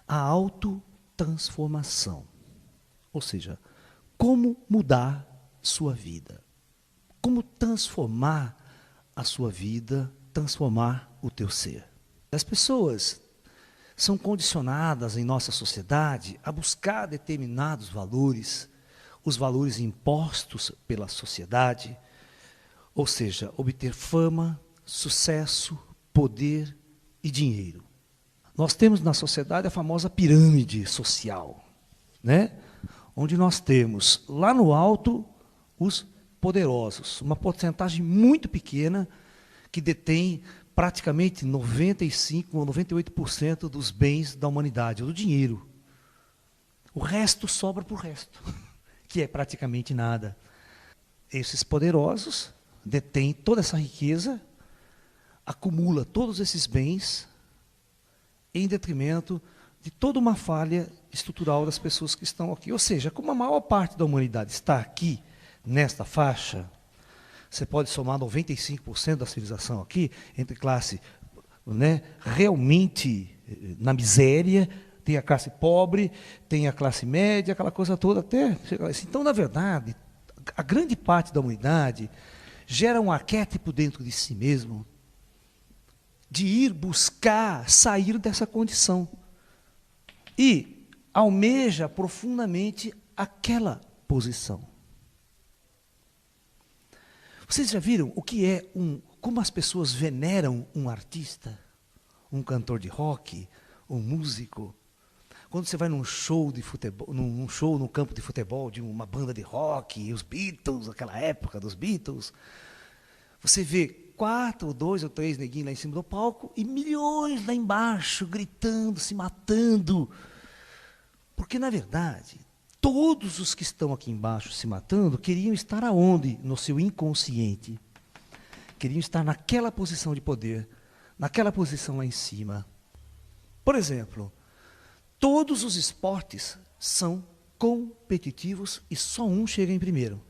A autotransformação. Ou seja, como mudar sua vida. Como transformar a sua vida, transformar o teu ser. As pessoas são condicionadas em nossa sociedade a buscar determinados valores, os valores impostos pela sociedade, ou seja, obter fama, sucesso, poder e dinheiro. Nós temos na sociedade a famosa pirâmide social, né? Onde nós temos lá no alto os poderosos, uma porcentagem muito pequena que detém praticamente 95% ou 98% dos bens da humanidade, ou do dinheiro. O resto sobra para o resto, que é praticamente nada. Esses poderosos detêm toda essa riqueza, acumula todos esses bens em detrimento de toda uma falha estrutural das pessoas que estão aqui. Ou seja, como a maior parte da humanidade está aqui, nesta faixa, você pode somar 95% da civilização aqui, entre classe, né, realmente na miséria, tem a classe pobre, tem a classe média, aquela coisa toda, até chegar assim. Então, na verdade, a grande parte da humanidade gera um arquétipo dentro de si mesmo, de ir buscar sair dessa condição. E almeja profundamente aquela posição. Vocês já viram o que é como as pessoas veneram um artista, um cantor de rock, um músico? Quando você vai num show de futebol, num show no campo de futebol de uma banda de rock, os Beatles, aquela época dos Beatles, você vê 4, 2 ou 3 neguinhos lá em cima do palco e milhões lá embaixo gritando, se matando. Porque, na verdade, todos os que estão aqui embaixo se matando queriam estar aonde? No seu inconsciente. Queriam estar naquela posição de poder, naquela posição lá em cima. Por exemplo, todos os esportes são competitivos e só um chega em primeiro.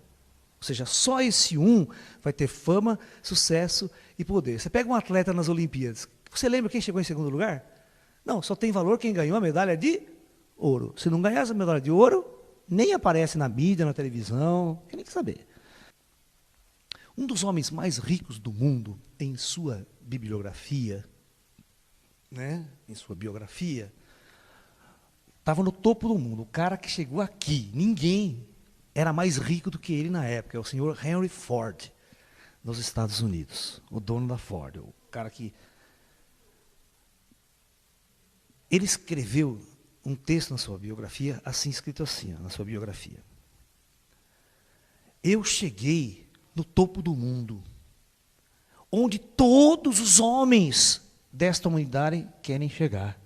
Ou seja, só esse um vai ter fama, sucesso e poder. Você pega um atleta nas Olimpíadas, você lembra quem chegou em segundo lugar? Não, só tem valor quem ganhou a medalha de ouro. Se não ganhar essa medalha de ouro, nem aparece na mídia, na televisão, quem nem quer saber. Um dos homens mais ricos do mundo, em sua bibliografia, né, em sua biografia, estava no topo do mundo. O cara que chegou aqui, ninguém era mais rico do que ele na época, é o senhor Henry Ford, nos Estados Unidos, o dono da Ford, o cara que... Ele escreveu um texto na sua biografia, assim escrito assim, na sua biografia. Eu cheguei no topo do mundo, onde todos os homens desta humanidade querem chegar.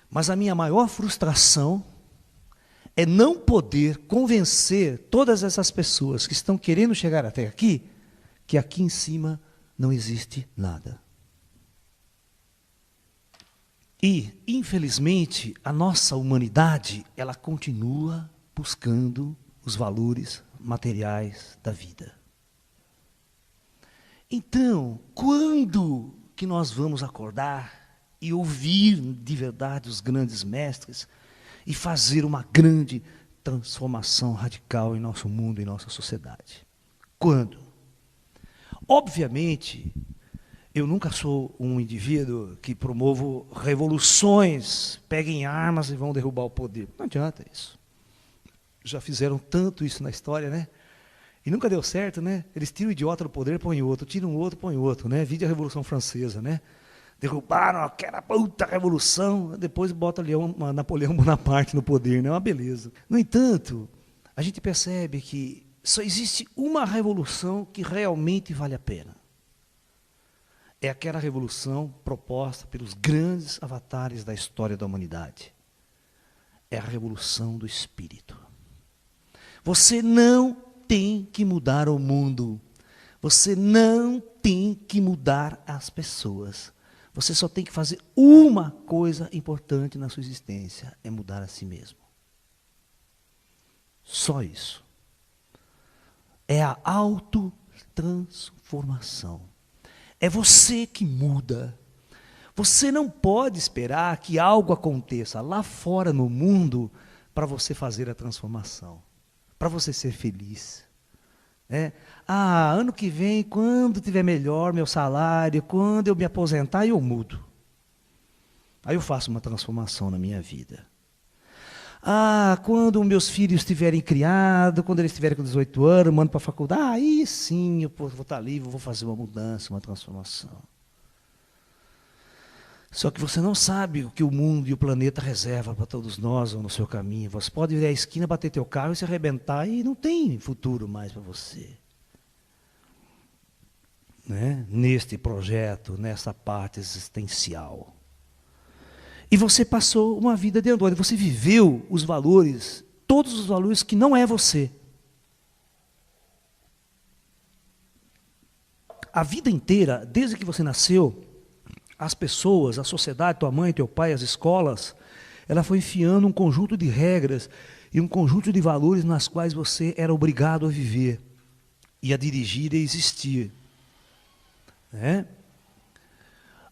Mas a minha maior frustração é não poder convencer todas essas pessoas que estão querendo chegar até aqui, que aqui em cima não existe nada. E, infelizmente, a nossa humanidade, ela continua buscando os valores materiais da vida. Então, quando que nós vamos acordar e ouvir de verdade os grandes mestres e fazer uma grande transformação radical em nosso mundo, em nossa sociedade? Quando? Obviamente, eu nunca sou um indivíduo que promovo revoluções, peguem armas e vão derrubar o poder. Não adianta isso. Já fizeram tanto isso na história, né? E nunca deu certo, né? Eles tiram o idiota do poder, põem outro, tiram o outro, põem outro, né? Vide a Revolução Francesa, né? Derrubaram aquela puta revolução, depois bota Napoleão Bonaparte no poder, né? É uma beleza. No entanto, a gente percebe que só existe uma revolução que realmente vale a pena. É aquela revolução proposta pelos grandes avatares da história da humanidade. É a revolução do espírito. Você não tem que mudar o mundo. Você não tem que mudar as pessoas. Você só tem que fazer uma coisa importante na sua existência, é mudar a si mesmo. Só isso. É a autotransformação. É você que muda. Você não pode esperar que algo aconteça lá fora no mundo para você fazer a transformação, para você ser feliz. Ano que vem, quando tiver melhor meu salário, quando eu me aposentar, eu mudo. Aí eu faço uma transformação na minha vida. Quando meus filhos estiverem criados, quando eles estiverem com 18 anos, mando para a faculdade, aí sim eu vou estar livre, vou fazer uma mudança, uma transformação. Só que você não sabe o que o mundo e o planeta reserva para todos nós ou no seu caminho. Você pode virar a esquina, bater teu carro e se arrebentar e não tem futuro mais para você. Neste projeto, nessa parte existencial. E você passou uma vida de androide, você viveu os valores, todos os valores que não é você. A vida inteira, desde que você nasceu, as pessoas, a sociedade, tua mãe, teu pai, as escolas, ela foi enfiando um conjunto de regras e um conjunto de valores nas quais você era obrigado a viver e a dirigir e a existir.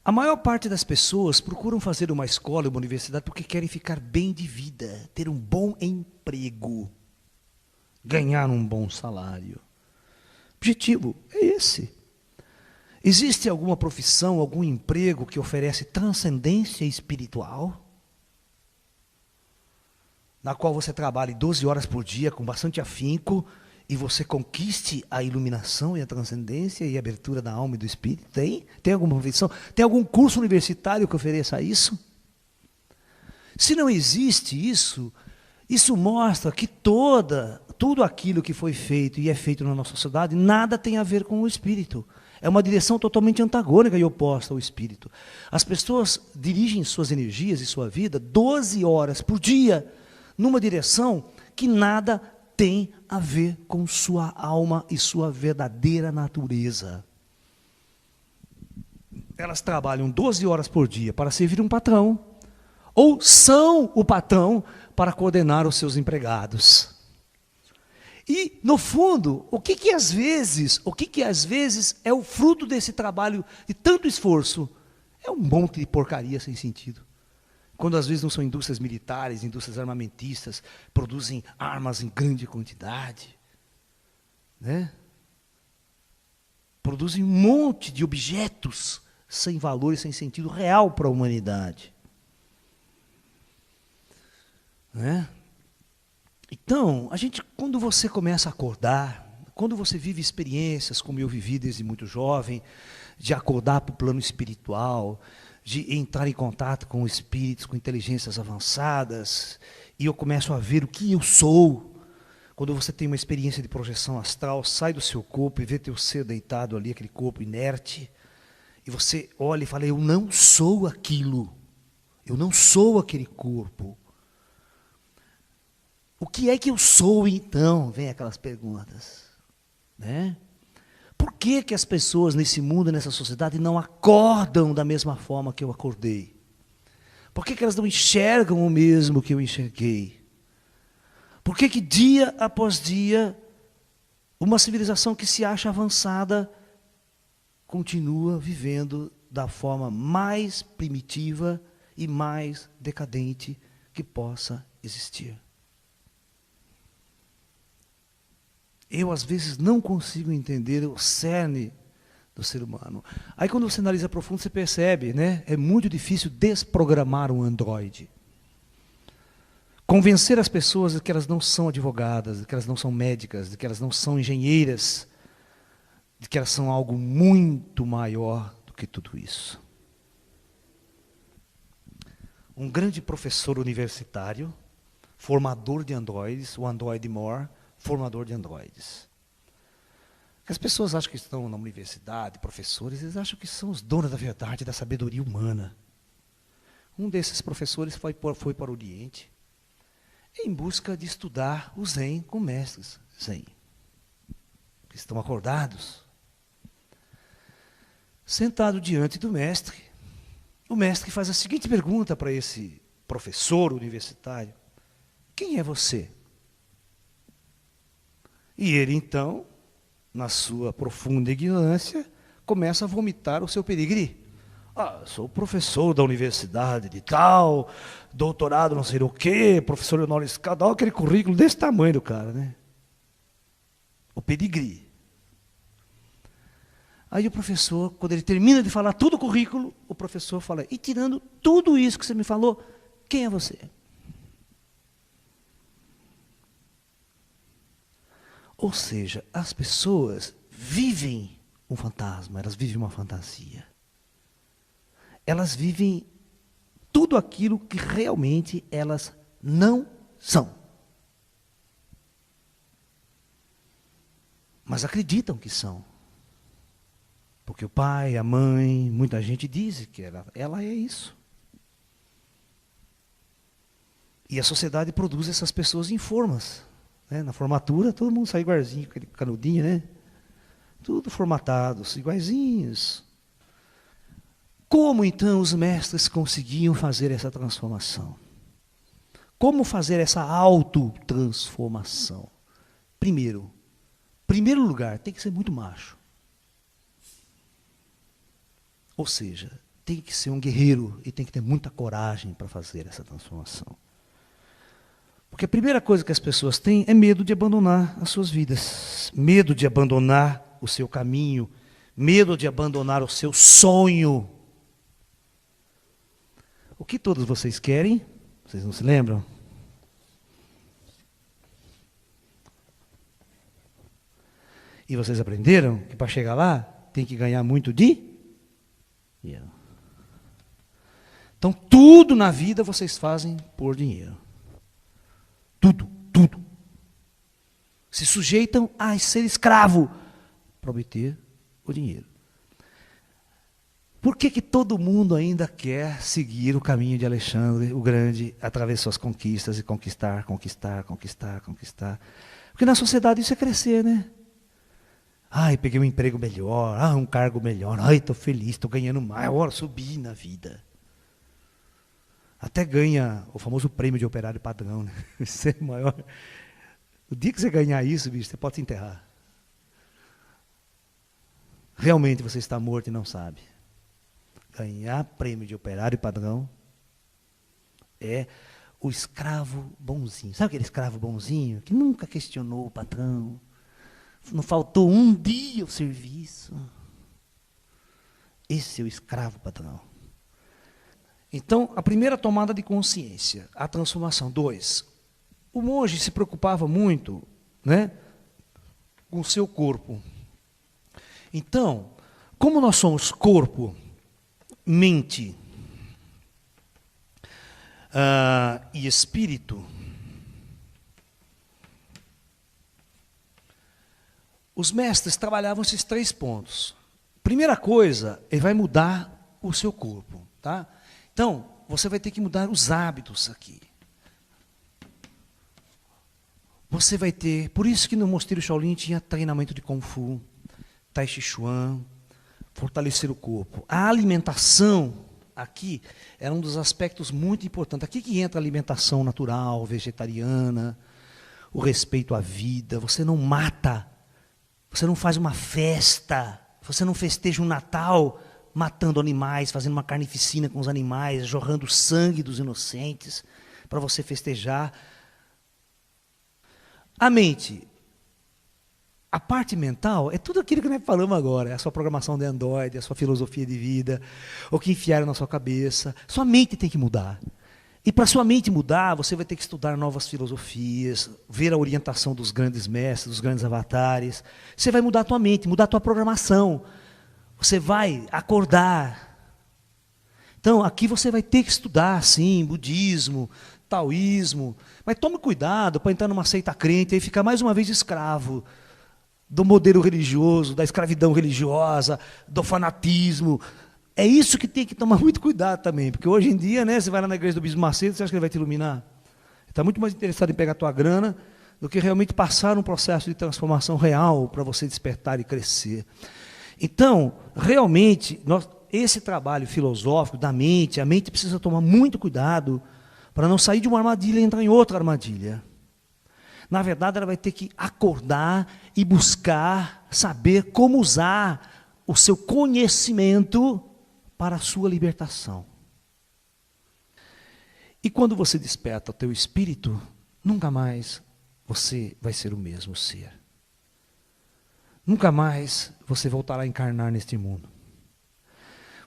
A maior parte das pessoas procuram fazer uma escola, uma universidade, porque querem ficar bem de vida, ter um bom emprego, ganhar um bom salário. O objetivo é esse. Existe alguma profissão, algum emprego que oferece transcendência espiritual? Na qual você trabalhe 12 horas por dia com bastante afinco e você conquiste a iluminação e a transcendência e a abertura da alma e do espírito? Tem? Tem alguma profissão? Tem algum curso universitário que ofereça isso? Se não existe isso, isso mostra que tudo aquilo que foi feito e é feito na nossa sociedade, nada tem a ver com o espírito. É uma direção totalmente antagônica e oposta ao espírito. As pessoas dirigem suas energias e sua vida 12 horas por dia numa direção que nada tem a ver com sua alma e sua verdadeira natureza. Elas trabalham 12 horas por dia para servir um patrão, ou são o patrão para coordenar os seus empregados. E, no fundo, o que às vezes é o fruto desse trabalho de tanto esforço? É um monte de porcaria sem sentido. Quando às vezes não são indústrias militares, indústrias armamentistas, produzem armas em grande quantidade. Produzem um monte de objetos sem valor e sem sentido real para a humanidade. Então, quando você começa a acordar, quando você vive experiências como eu vivi desde muito jovem, de acordar para o plano espiritual, de entrar em contato com espíritos, com inteligências avançadas, e eu começo a ver o que eu sou. Quando você tem uma experiência de projeção astral, sai do seu corpo e vê teu ser deitado ali, aquele corpo inerte, e você olha e fala, eu não sou aquilo, eu não sou aquele corpo. O que é que eu sou então? Vem aquelas perguntas. Por que as pessoas nesse mundo, nessa sociedade, não acordam da mesma forma que eu acordei? Por que elas não enxergam o mesmo que eu enxerguei? Por que dia após dia, uma civilização que se acha avançada continua vivendo da forma mais primitiva e mais decadente que possa existir? Eu, às vezes, não consigo entender o cerne do ser humano. Aí, quando você analisa profundo, você percebe, é muito difícil desprogramar um androide. Convencer as pessoas de que elas não são advogadas, de que elas não são médicas, de que elas não são engenheiras, de que elas são algo muito maior do que tudo isso. Um grande professor universitário, formador de androides, o Android Moore, formador de androides. As pessoas acham que estão na universidade, professores, eles acham que são os donos da verdade, da sabedoria humana. Um desses professores foi para o Oriente em busca de estudar o Zen com mestres Zen, que estão acordados. Sentado diante do mestre, o mestre faz a seguinte pergunta para esse professor universitário: quem é você? E ele, então, na sua profunda ignorância, começa a vomitar o seu pedigree. Ah, sou professor da universidade de tal, doutorado não sei o quê, professor honoris causa, olha aquele currículo desse tamanho do cara, né? O pedigree. Aí o professor, quando ele termina de falar todo o currículo, o professor fala, e tirando tudo isso que você me falou, quem é você? Ou seja, as pessoas vivem um fantasma, elas vivem uma fantasia. Elas vivem tudo aquilo que realmente elas não são. Mas acreditam que são. Porque o pai, a mãe, muita gente diz que ela é isso. E a sociedade produz essas pessoas em formas. Né? Na formatura, todo mundo sai igualzinho, com aquele canudinho, né? Tudo formatados, iguaizinhos. Como então os mestres conseguiam fazer essa transformação? Como fazer essa autotransformação? Primeiro lugar, tem que ser muito macho. Ou seja, tem que ser um guerreiro e tem que ter muita coragem para fazer essa transformação. Porque a primeira coisa que as pessoas têm é medo de abandonar as suas vidas, medo de abandonar o seu caminho, medo de abandonar o seu sonho. O que todos vocês querem? Vocês não se lembram? E vocês aprenderam que para chegar lá tem que ganhar muito dinheiro. Então tudo na vida vocês fazem por dinheiro. Tudo. Se sujeitam a ser escravo para obter o dinheiro. Por que todo mundo ainda quer seguir o caminho de Alexandre o Grande, através de suas conquistas e conquistar? Porque na sociedade isso é crescer, né? Ai, peguei um emprego melhor, um cargo melhor, ai, estou feliz, estou ganhando mais, agora subi na vida. Até ganha o famoso prêmio de operário padrão, né? Isso é maior. O dia que você ganhar isso, bicho, você pode se enterrar. Realmente você está morto e não sabe. Ganhar prêmio de operário padrão é o escravo bonzinho. Sabe aquele escravo bonzinho que nunca questionou o patrão? Não faltou um dia o serviço. Esse é o escravo patrão. Então, a primeira tomada de consciência, a transformação. 2. O monge se preocupava muito, né, com o seu corpo. Então, como nós somos corpo, mente e espírito, os mestres trabalhavam esses 3 pontos. Primeira coisa, ele vai mudar o seu corpo, tá? Então, você vai ter que mudar os hábitos aqui. Você vai ter, por isso que no Mosteiro Shaolin tinha treinamento de Kung Fu, Tai Chi Chuan, fortalecer o corpo. A alimentação aqui era um dos aspectos muito importantes. Aqui que entra a alimentação natural, vegetariana, o respeito à vida. Você não mata, você não faz uma festa, você não festeja um Natal matando animais, fazendo uma carnificina com os animais, jorrando sangue dos inocentes para você festejar. A mente, a parte mental, é tudo aquilo que nós falamos agora, é a sua programação de Android, a sua filosofia de vida, o que enfiaram na sua cabeça. Sua mente tem que mudar. E para sua mente mudar, você vai ter que estudar novas filosofias, ver a orientação dos grandes mestres, dos grandes avatares. Você vai mudar a tua mente, mudar a tua programação. Você vai acordar. Então, aqui você vai ter que estudar, sim, budismo, taoísmo. Mas tome cuidado para entrar numa seita crente e ficar mais uma vez escravo do modelo religioso, da escravidão religiosa, do fanatismo. É isso que tem que tomar muito cuidado também, porque hoje em dia, né, você vai lá na igreja do Bispo Macedo, você acha que ele vai te iluminar? Ele está muito mais interessado em pegar a tua grana do que realmente passar um processo de transformação real para você despertar e crescer. Então, realmente, esse trabalho filosófico da mente, a mente precisa tomar muito cuidado para não sair de uma armadilha e entrar em outra armadilha. Na verdade, ela vai ter que acordar e buscar saber como usar o seu conhecimento para a sua libertação. E quando você desperta o teu espírito, nunca mais você vai ser o mesmo ser. Nunca mais você voltará a encarnar neste mundo.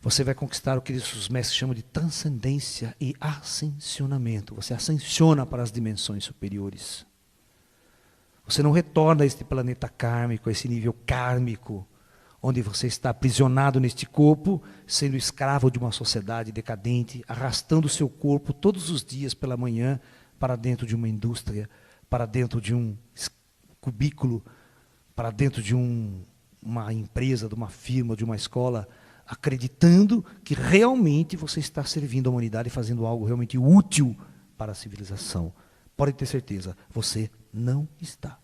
Você vai conquistar o que os mestres chamam de transcendência e ascensionamento. Você ascensiona para as dimensões superiores. Você não retorna a este planeta kármico, a esse nível kármico, onde você está aprisionado neste corpo, sendo escravo de uma sociedade decadente, arrastando o seu corpo todos os dias pela manhã para dentro de uma indústria, para dentro de um cubículo, para dentro de uma empresa, de uma firma, de uma escola, acreditando que realmente você está servindo a humanidade e fazendo algo realmente útil para a civilização. Pode ter certeza, você não está.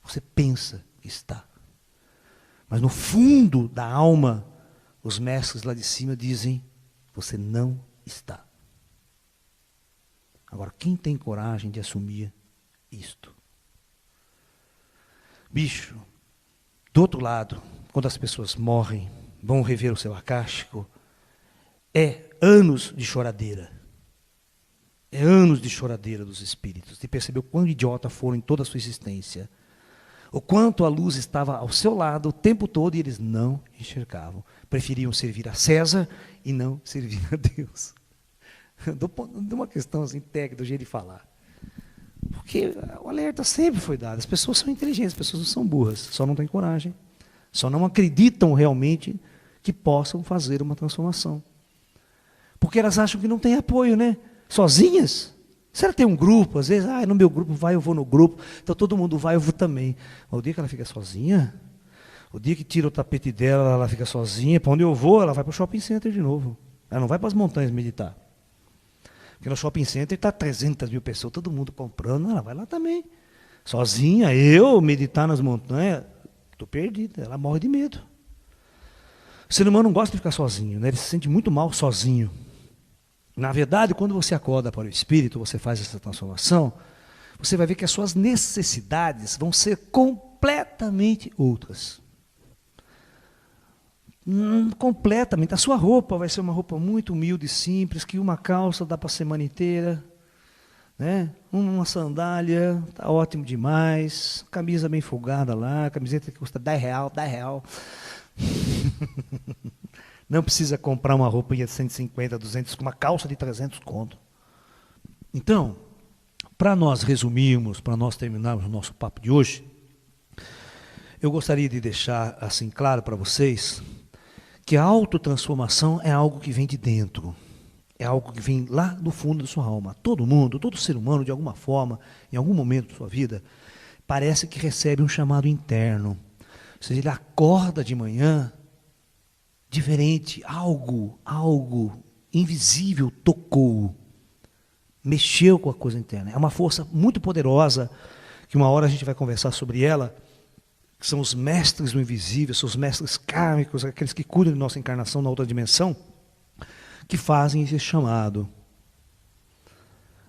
Você pensa que está. Mas no fundo da alma, os mestres lá de cima dizem, você não está. Agora, quem tem coragem de assumir isto? Bicho, do outro lado, quando as pessoas morrem, vão rever o seu acástico, é anos de choradeira. É anos de choradeira dos espíritos, de perceber o quão idiota foram em toda a sua existência. O quanto a luz estava ao seu lado o tempo todo e eles não enxergavam. Preferiam servir a César e não servir a Deus. De uma questão assim técnica, do jeito de falar. Porque o alerta sempre foi dado. As pessoas são inteligentes, as pessoas não são burras, só não têm coragem. Só não acreditam realmente que possam fazer uma transformação. Porque elas acham que não tem apoio, né? Sozinhas. Se ela tem um grupo, às vezes, no meu grupo vai, eu vou no grupo, então todo mundo vai, eu vou também. Mas o dia que ela fica sozinha, o dia que tira o tapete dela, ela fica sozinha, para onde eu vou, ela vai para o shopping center de novo. Ela não vai para as montanhas meditar. Porque no shopping center está 300 mil pessoas, todo mundo comprando, ela vai lá também. Sozinha, eu meditar nas montanhas, estou perdida, ela morre de medo. O ser humano não gosta de ficar sozinho, né? Ele se sente muito mal sozinho. Na verdade, quando você acorda para o espírito, você faz essa transformação, você vai ver que as suas necessidades vão ser completamente outras. Completamente. A sua roupa vai ser uma roupa muito humilde e simples, que uma calça dá para a semana inteira, né? Uma sandália, está ótimo demais, camisa bem folgada lá, camiseta que custa R$10, R$10. Não precisa comprar uma roupinha de 150, 200, com uma calça de 300 conto. Então, para nós resumirmos, para nós terminarmos o nosso papo de hoje, eu gostaria de deixar assim claro para vocês que a autotransformação é algo que vem de dentro. É algo que vem lá do fundo da sua alma. Todo mundo, todo ser humano, de alguma forma, em algum momento da sua vida, parece que recebe um chamado interno. Ou seja, ele acorda de manhã diferente, algo invisível tocou, mexeu com a coisa interna. É uma força muito poderosa, que uma hora a gente vai conversar sobre ela, que são os mestres do invisível, são os mestres kármicos, aqueles que cuidam de nossa encarnação na outra dimensão, que fazem esse chamado.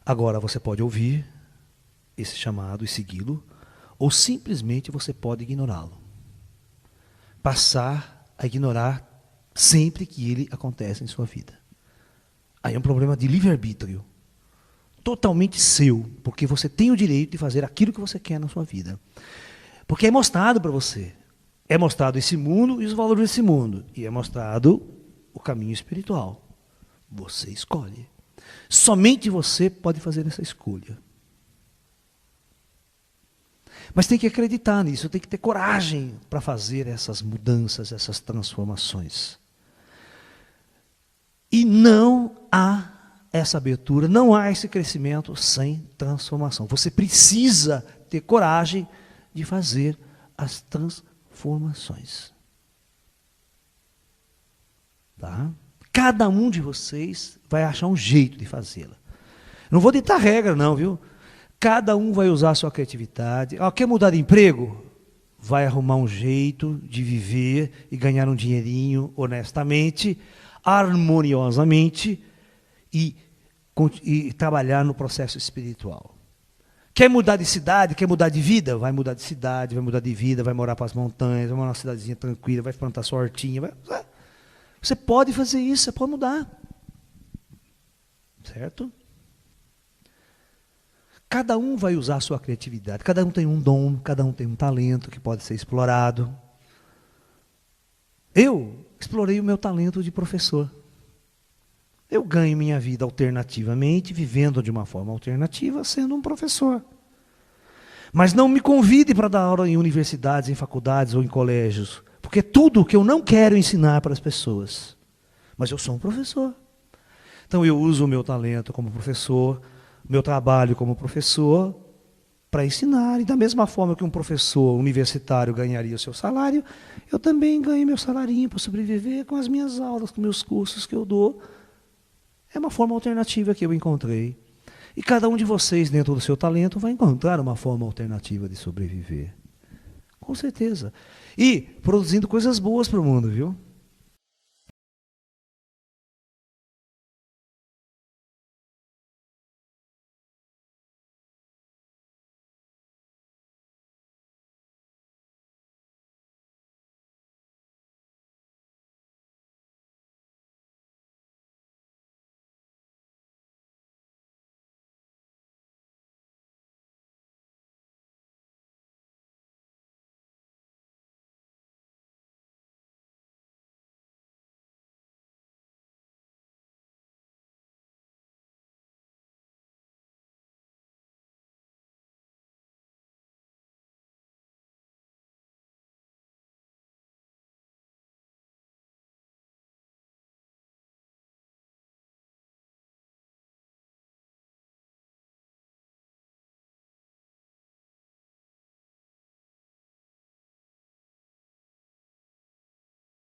Agora você pode ouvir esse chamado e segui-lo, ou simplesmente você pode ignorá-lo. Passar a ignorar sempre que ele acontece em sua vida. Aí é um problema de livre-arbítrio, totalmente seu, porque você tem o direito de fazer aquilo que você quer na sua vida. Porque é mostrado para você. É mostrado esse mundo e os valores desse mundo. E é mostrado o caminho espiritual. Você escolhe. Somente você pode fazer essa escolha. Mas tem que acreditar nisso, tem que ter coragem para fazer essas mudanças, essas transformações. E não há essa abertura, não há esse crescimento sem transformação. Você precisa ter coragem de fazer as transformações. Tá? Cada um de vocês vai achar um jeito de fazê-la. Não vou ditar regra não, viu? Cada um vai usar a sua criatividade. Quer mudar de emprego? Vai arrumar um jeito de viver e ganhar um dinheirinho honestamente, harmoniosamente e trabalhar no processo espiritual. Quer mudar de cidade, quer mudar de vida? Vai mudar de cidade, vai mudar de vida, vai morar para as montanhas, vai morar numa cidadezinha tranquila, vai plantar sua hortinha. Você pode fazer isso, você pode mudar. Certo? Cada um vai usar a sua criatividade, cada um tem um dom, cada um tem um talento que pode ser explorado. Eu explorei o meu talento de professor. Eu ganho minha vida alternativamente, vivendo de uma forma alternativa, sendo um professor. Mas não me convide para dar aula em universidades, em faculdades ou em colégios, porque é tudo que eu não quero ensinar para as pessoas. Mas eu sou um professor. Então eu uso o meu talento como professor, meu trabalho como professor, para ensinar. E da mesma forma que um professor universitário ganharia o seu salário, eu também ganho meu salarinho para sobreviver com as minhas aulas, com meus cursos que eu dou. É uma forma alternativa que eu encontrei. E cada um de vocês, dentro do seu talento, vai encontrar uma forma alternativa de sobreviver. Com certeza. E produzindo coisas boas para o mundo, viu?